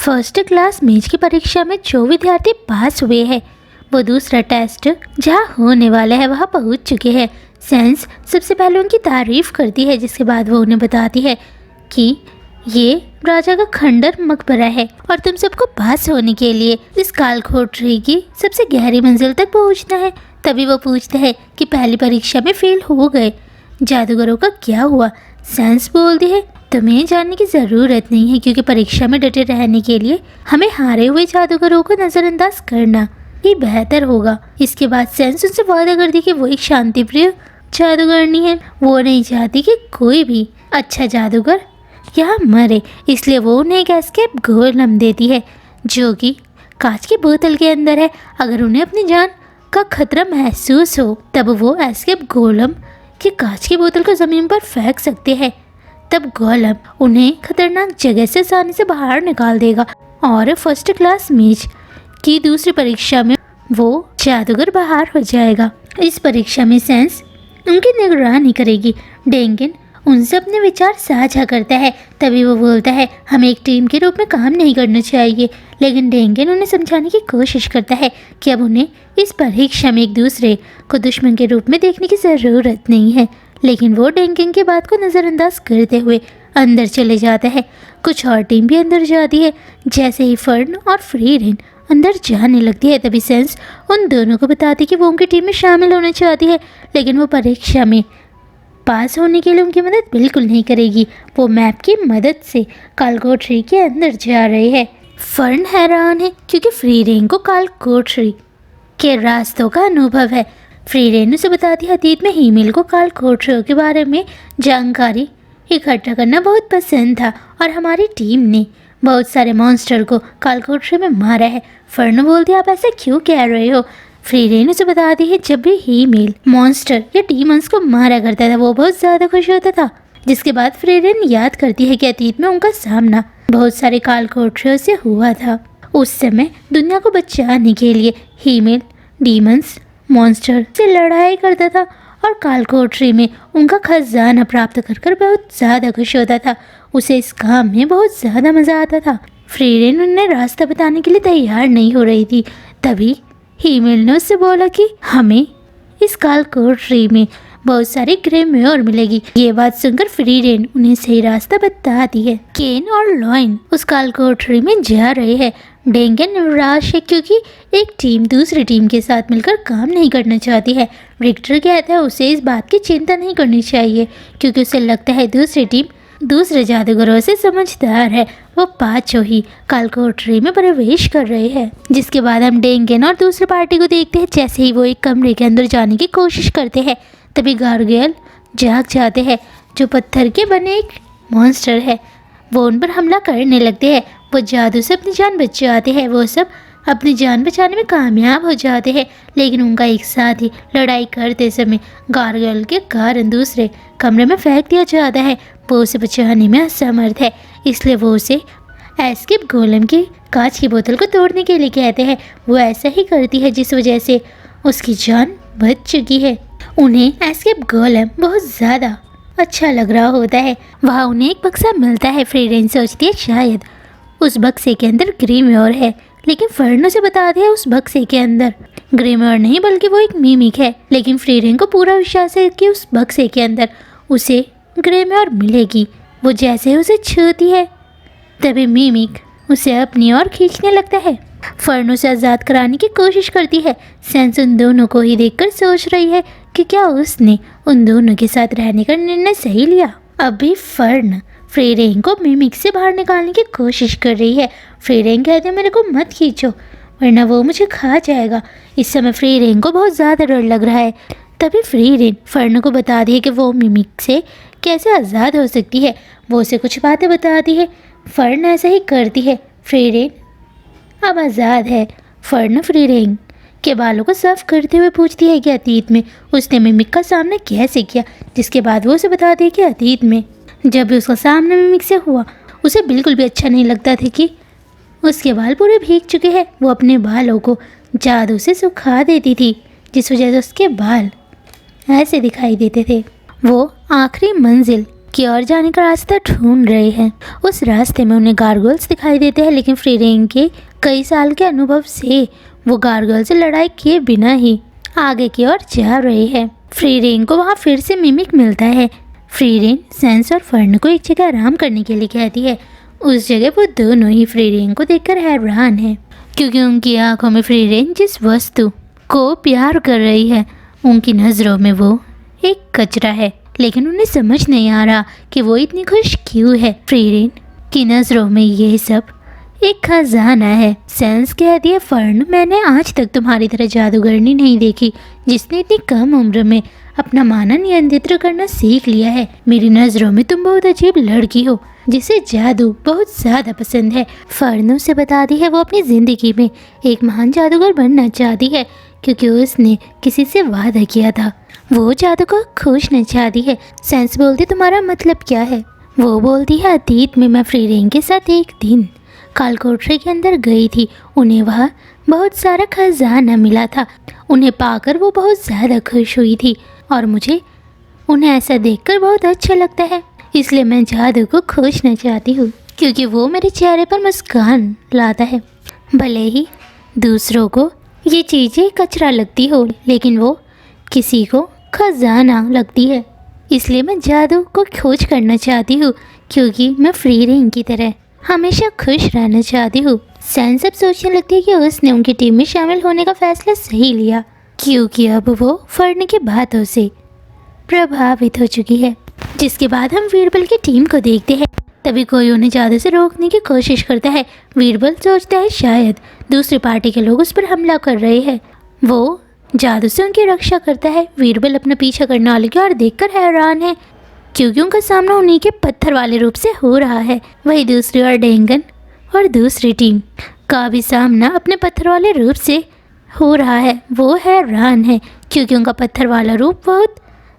First class मेज की परीक्षा में जो विद्यार्थी पास हुए हैं वो दूसरा टेस्ट जहाँ होने वाला है वहाँ पहुँच चुके हैं। सेंस सबसे पहले उनकी तारीफ करती है, जिसके बाद वो उन्हें बताती है कि ये राजा का खंडर मकबरा है और तुम सबको पास होने के लिए इस कालखोट ट्री की सबसे गहरी मंजिल तक पहुँचना है। तभी वो पूछता है कि पहली परीक्षा में फेल हो गए, जादूगरों का क्या हुआ? सेंस बोलती है तुम्हें जानने की ज़रूरत नहीं है, क्योंकि परीक्षा में डटे रहने के लिए हमें हारे हुए जादूगरों को नज़रअंदाज करना ही बेहतर होगा। इसके बाद सेंस उनसे वादा करती कि वो एक शांतिप्रिय जादूगरनी है। वो नहीं चाहती कि कोई भी अच्छा जादूगर यहाँ मरे, इसलिए वो उन्हें एक एस्केप गोलम देती है जो कि कांच की बोतल के अंदर है। अगर उन्हें अपनी जान का खतरा महसूस हो तब वो एस्केप गोलम की कांच की बोतल को ज़मीन पर फेंक सकते हैं। तब गोलम उन्हें खतरनाक जगह से आसानी से बाहर निकाल देगा और फर्स्ट क्लास मेज की दूसरी परीक्षा में वो जादूगर बाहर हो जाएगा। इस परीक्षा में सेंस उनकी निगरानी करेगी। डेंगन उनसे अपने विचार साझा करता है। तभी वो बोलता है हमें एक टीम के रूप में काम नहीं करना चाहिए, लेकिन डेंगन उन्हें समझाने की कोशिश करता है कि अब उन्हें इस परीक्षा में एक दूसरे को दुश्मन के रूप में देखने की ज़रूरत नहीं है। लेकिन वो डेंगन की बात को नज़रअंदाज करते हुए अंदर चले जाता है। कुछ और टीम भी अंदर जाती है। जैसे ही फर्न और फ्रीरेन अंदर जाने लगती है तभी सेंस उन दोनों को बताती कि वो उनकी टीम में शामिल होना चाहती है, लेकिन वो परीक्षा में पास होने के लिए उनकी मदद बिल्कुल नहीं करेगी। वो मैप की मदद से कालकोट ट्री के अंदर जा रहे हैं। फर्न हैरान है क्योंकि फ्रीरेन को कालकोट ट्री के रास्तों का अनुभव है। फ्रीरेन उसे बताती है अतीत में हीमेल को कालकोट ट्री के बारे में जानकारी इकट्ठा करना बहुत पसंद था और हमारी टीम ने बहुत सारे मॉन्स्टर को कालकोट ट्री में मारा है। फर्न बोलती है आप ऐसे क्यों कह रहे हो? फ्रीरेन उसे बताती है जब भी हीमेल मॉन्स्टर या डीमंस को मारा करता था वो बहुत ज़्यादा खुश होता था। जिसके बाद फ्रीरेन याद करती है कि अतीत में उनका सामना बहुत सारे कालकोट ट्री से हुआ था। उस समय दुनिया को बचाने के लिए हीमेल डीमंस मॉन्स्टर से लड़ाई करता था और कालकोट ट्री में उनका खजाना प्राप्त कर बहुत ज़्यादा खुश होता था। उसे इस काम में बहुत ज़्यादा मज़ा आता था। फ्रीरेन उन्हें रास्ता बताने के लिए तैयार नहीं हो रही थी। तभी हीमेल ने उससे बोला कि हमें इस कालकोट ट्री में बहुत सारी ग्रेमयोर मिलेगी। ये बात सुनकर फ्रीरेन उन्हें सही रास्ता बताती है। केन और लॉइन उस कालकोट ट्री में जा रहे हैं। डेंगन निराश है क्योंकि एक टीम दूसरी टीम के साथ मिलकर काम नहीं करना चाहती है। रिक्टर कहता है उसे इस बात की चिंता नहीं करनी चाहिए क्योंकि उसे लगता है दूसरी टीम दूसरे जादूगरों से समझदार है। वो पांचों ही कालकोट ट्री में प्रवेश कर रहे हैं। जिसके बाद हम डेंगन और दूसरी पार्टी को देखते हैं। जैसे ही वो एक कमरे के अंदर जाने की कोशिश करते हैं तभी गार्गोयल जाग जाते हैं जो पत्थर के बने एक मॉन्स्टर है। वो उन पर हमला करने लगते हैं। वो जादू से अपनी जान बचाते हैं। वो सब अपनी जान बचाने में कामयाब हो जाते हैं, लेकिन उनका एक साथ ही लड़ाई करते समय गार्गोयल के कारण दूसरे कमरे में फेंक दिया जाता है। वो उसे बचाने में असमर्थ है, इसलिए वो उसे एस्केप गोलम की कांच की बोतल को तोड़ने के लिए कहते हैं। वो ऐसा ही करती है जिस वजह से उसकी जान बच चुकी है। उन्हें एस्केप गोलम बहुत ज़्यादा अच्छा लग रहा होता है। वहाँ उन्हें एक बक्सा मिलता है। फ्रीरेन सोचती है शायद उस बक्से के अंदर ग्रेमयोर है, लेकिन फर्न उसे बताती है उस बक्से के अंदर ग्रेमयोर नहीं बल्कि वो एक मिमिक है। लेकिन फ्रीरेन को पूरा विश्वास है कि उस बक्से के अंदर उसे ग्रेमयोर मिलेगी। वो जैसे उसे छूती है तभी मिमिक उसे अपनी ओर खींचने लगता है। फर्न उसे आज़ाद कराने की कोशिश करती है। सेंस उन दोनों को ही देखकर सोच रही है कि क्या उसने उन दोनों के साथ रहने का निर्णय सही लिया। अभी फर्न फ्रीरेन को मिमिक से बाहर निकालने की कोशिश कर रही है। फ्रीरेन कहते हैं मेरे को मत खींचो वरना वो मुझे खा जाएगा। इस समय फ्रीरेन को बहुत ज़्यादा डर लग रहा है। तभी फ्रीरेन फर्न को बताती है कि वो मिमिक से कैसे आज़ाद हो सकती है। वो उसे कुछ बातें बताती है। फर्न ऐसा ही करती है। फ्रीरेन अब आज़ाद है। फर्न फ्रीरेन के बालों को साफ करते हुए पूछती है कि अतीत में उसने मिमिक का सामना कैसे किया। जिसके बाद वो उसे बताती है कि अतीत में जब भी उसका सामना मिमिक से हुआ उसे बिल्कुल भी अच्छा नहीं लगता था कि उसके बाल पूरे भीग चुके हैं। वो अपने बालों को जादू से सुखा देती थी जिस वजह से उसके बाल ऐसे दिखाई देते थे। वो आखिरी मंजिल की ओर जाने का रास्ता ढूंढ रहे हैं। उस रास्ते में उन्हें गार्गोल्स दिखाई देते हैं, लेकिन फ्री रेंज के कई साल के अनुभव से वो गार्गोल से लड़ाई किए बिना ही आगे की ओर जा रहे हैं। फ्री रेंज को वहाँ फिर से मिमिक मिलता है। फ्री रेंज सेंस और फर्न को एक जगह आराम करने के लिए कहती है। उस जगह वो दोनों ही फ्री रेंज को देखकर हैरान है, क्योंकि उनकी आंखों में फ्री रेंज जिस वस्तु को प्यार कर रही है, उनकी नज़रों में वो एक कचरा है। लेकिन उन्हें समझ नहीं आ रहा कि वो इतनी खुश क्यों है। फ्री रेंज की नज़रों में ये सब एक खजाना है। सेंस कहती है, फर्न, मैंने आज तक तुम्हारी तरह जादूगरनी नहीं देखी जिसने इतनी कम उम्र में अपना माना नियंत्रित करना सीख लिया है। मेरी नज़रों में तुम बहुत अजीब लड़की हो जिसे जादू बहुत ज़्यादा पसंद है। फर्न उसे बताती है वो अपनी ज़िंदगी में एक महान जादूगर बनना चाहती है, क्योंकि उसने किसी से वादा किया था। वो जादू को खोजना चाहती है। सेंस बोलती, तुम्हारा मतलब क्या है? वो बोलती है, अतीत में मैं फ्री रेंज के साथ एक दिन कालकोठरी के अंदर गई थी। उन्हें वहाँ बहुत सारा खजाना मिला था। उन्हें पाकर वो बहुत ज़्यादा खुश हुई थी और मुझे उन्हें ऐसा देखकर बहुत अच्छा लगता है। इसलिए मैं जादू को खोजना चाहती हूँ, क्योंकि वो मेरे चेहरे पर मुस्कान लाता है। भले ही दूसरों को ये चीज़ें कचरा लगती हो, लेकिन वो किसी को खजाना लगती है। इसलिए मैं जादू को खोज करना चाहती हूँ, क्योंकि मैं फ्री रेंज की तरह हमेशा खुश रहना चाहती हूँ। सेंस अब सोचने लगती है कि उसने उनकी टीम में शामिल होने का फैसला सही लिया, क्योंकि अब वो फर्न की बातों से प्रभावित हो चुकी है। जिसके बाद हम वीरबल की टीम को देखते हैं। तभी कोई उन्हें जादू से रोकने की कोशिश करता है। वीरबल सोचता है शायद दूसरी पार्टी के लोग उस पर हमला कर रहे हैं। वो जादू से उनकी रक्षा करता है। वीरबल अपना पीछा करने वाले की ओर देखकर हैरान है, क्योंकि उनका सामना उन्हीं के पत्थर वाले रूप से हो रहा है। वही दूसरी ओर डेंगन और दूसरी टीम का भी सामना अपने पत्थर वाले रूप से हो रहा है। वो हैरान है, क्योंकि उनका पत्थर वाला रूप बहुत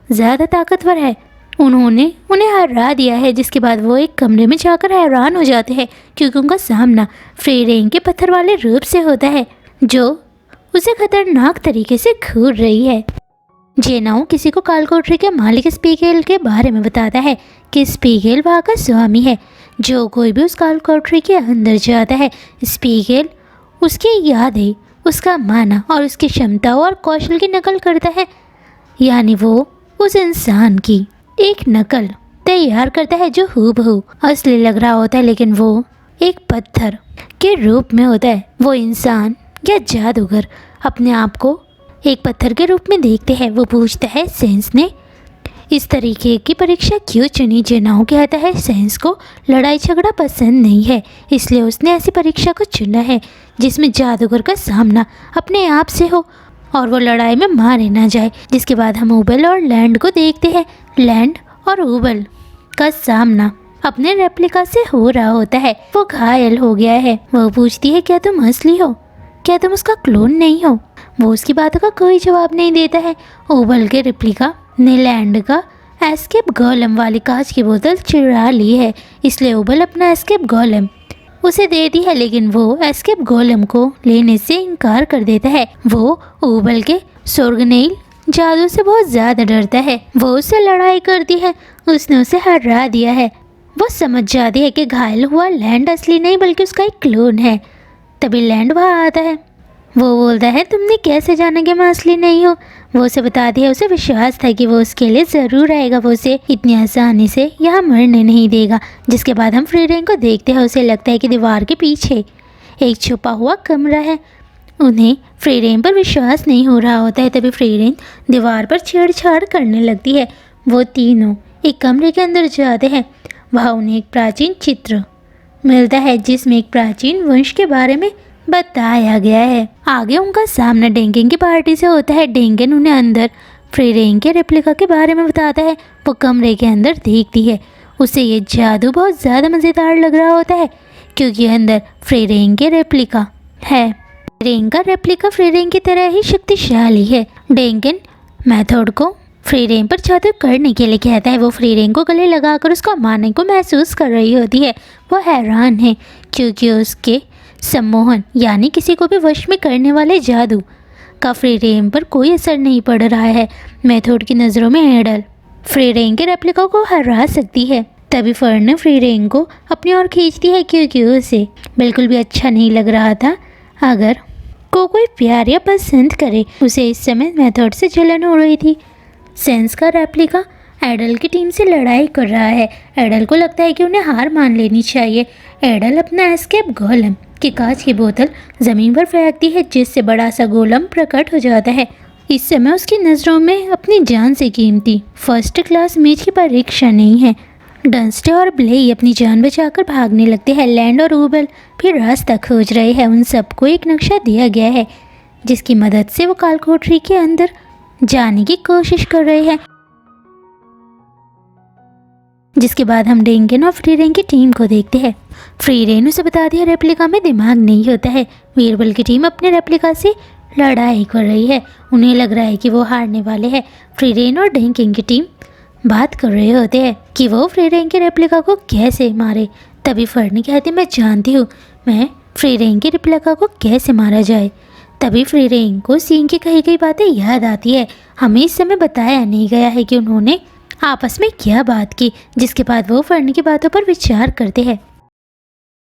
ज़्यादा ताकतवर है। उन्होंने उन्हें हरा दिया है। जिसके बाद वो एक कमरे में जाकर हैरान हो जाते हैं, क्योंकि उनका सामना फ्री रेंज के पत्थर वाले रूप से होता है, जो उसे खतरनाक तरीके से घूर रही है। जेनाओ किसी को कालकोठरी के मालिक स्पीगेल के बारे में बताता है कि स्पीगेल वहाँ का स्वामी है। जो कोई भी उस कालकोठरी के अंदर जाता है, स्पीगेल उसकी यादें, उसका माना और उसकी क्षमताओं और कौशल की नकल करता है। यानी वो उस इंसान की एक नकल तैयार करता है जो हूबहू असली लग रहा होता है, लेकिन वो एक पत्थर के रूप में होता है। वो इंसान या जादूगर अपने आप को एक पत्थर के रूप में देखते हैं। वो पूछता है, सेंस ने इस तरीके की परीक्षा क्यों चुनी? जेनाओ कहता है, सेंस को लड़ाई झगड़ा पसंद नहीं है, इसलिए उसने ऐसी परीक्षा को चुना है जिसमें जादूगर का सामना अपने आप से हो और वो लड़ाई में मारे ना जाए। जिसके बाद हम उबल और लैंड को देखते हैं। लैंड और उबल का सामना अपने रेप्लिका से हो रहा होता है। वो घायल हो गया है। वो पूछती है, क्या तुम असली हो? क्या तुम उसका क्लोन नहीं हो? वो उसकी बातों का कोई जवाब नहीं देता है। उबल के रेप्लिका ने लैंड का एस्केप गोलम वाली कांच की बोतल चुरा ली है, इसलिए उबल अपना एस्केप गोलम उसे देती है, लेकिन वो एस्केप गोलम को लेने से इनकार कर देता है। वो उबल के सोर्गनेल जादू से बहुत ज़्यादा डरता है। वो उससे लड़ाई करती है। उसने उसे हरा दिया है। वो समझ जाती है कि घायल हुआ लैंड असली नहीं बल्कि उसका एक क्लोन है। तभी लैंड वहाँ आता है। वो बोलता है, तुमने कैसे जाना कि मैं असली नहीं हूँ? वो उसे बताती है उसे विश्वास था कि वो उसके लिए ज़रूर आएगा। वो उसे इतनी आसानी से यहाँ मरने नहीं देगा। जिसके बाद हम फ्री रेंज को देखते हैं। उसे लगता है कि दीवार के पीछे एक छुपा हुआ कमरा है। उन्हें फ्री रेंज पर विश्वास नहीं हो रहा होता है। तभी फ्री रेंज दीवार पर छेड़छाड़ करने लगती है। वो तीनों एक कमरे के अंदर जाते हैं। वहाँ उन्हें एक प्राचीन चित्र मिलता है जिसमें एक प्राचीन वंश के बारे में बताया गया है। आगे उनका सामना डेंगन की पार्टी से होता है। डेंगन उन्हें अंदर फ्री रेंज के रेप्लिका के बारे में बताता है। वो कमरे के अंदर देखती है। उसे ये जादू बहुत ज़्यादा मज़ेदार लग रहा होता है, क्योंकि अंदर फ्री रेंज के रेप्लिका है। फ्री रेंज का रेप्लिका फ्री रेंज की तरह ही शक्तिशाली है। डेंगन मेथड को फ्री रेंज पर जादू करने के लिए कहता है। वो फ्री रेंज को गले लगाकर उसका मारने को महसूस कर रही होती है। वो हैरान है, क्योंकि उसके सम्मोहन यानी किसी को भी वश में करने वाले जादू का फ्री रेंज पर कोई असर नहीं पड़ रहा है। मेथड की नज़रों में एडल फ्री रेंग के रेप्लिका को हरा सकती है। तभी फर्न फ्री रेंग को अपनी ओर खींचती है क्योंकि उसे बिल्कुल भी अच्छा नहीं लग रहा था अगर कोई प्यार या पसंद करे। उसे इस समय मेथड से जलन हो रही थी। सेंस का रेप्लिका एडल की टीम से लड़ाई कर रहा है। एडल को लगता है कि उन्हें हार मान लेनी चाहिए। एडल अपना एस्केप गोलम की कांच की बोतल ज़मीन पर फेंकती है जिससे बड़ा सा गोलम प्रकट हो जाता है। इस समय उसकी नज़रों में अपनी जान से कीमती फर्स्ट क्लास मेज की परीक्षा नहीं है। डंस्टे और ब्लेई अपनी जान बचाकर भागने लगते हैं। लैंड और ऊबल फिर रास्ता खोज रहे हैं। उन सबको एक नक्शा दिया गया है जिसकी मदद से वो कालकोठरी के अंदर जाने की कोशिश कर रहे हैं। जिसके बाद हम डेंगन और फ्री रेन की टीम को देखते हैं। फ्री रेन उसे बता दिया रेप्लिका में दिमाग नहीं होता है। वीरबल की टीम अपने रेप्लिका से लड़ाई कर रही है। उन्हें लग रहा है कि वो हारने वाले हैं। फ्री रेन और डेंगन की टीम बात कर रहे होते हैं कि वो फ्री रेन के रेप्लिका को कैसे मारे। तभी फर्नी कहती मैं जानती हूँ मैं फ्री रेन के रेप्लिका को कैसे मारा जाए। तभी फ्री रेन को सीन की कही गई बातें याद आती है। हमें इस समय बताया नहीं गया है कि उन्होंने आपस में क्या बात की, जिसके बाद वो फर्नी की बातों पर विचार करते हैं।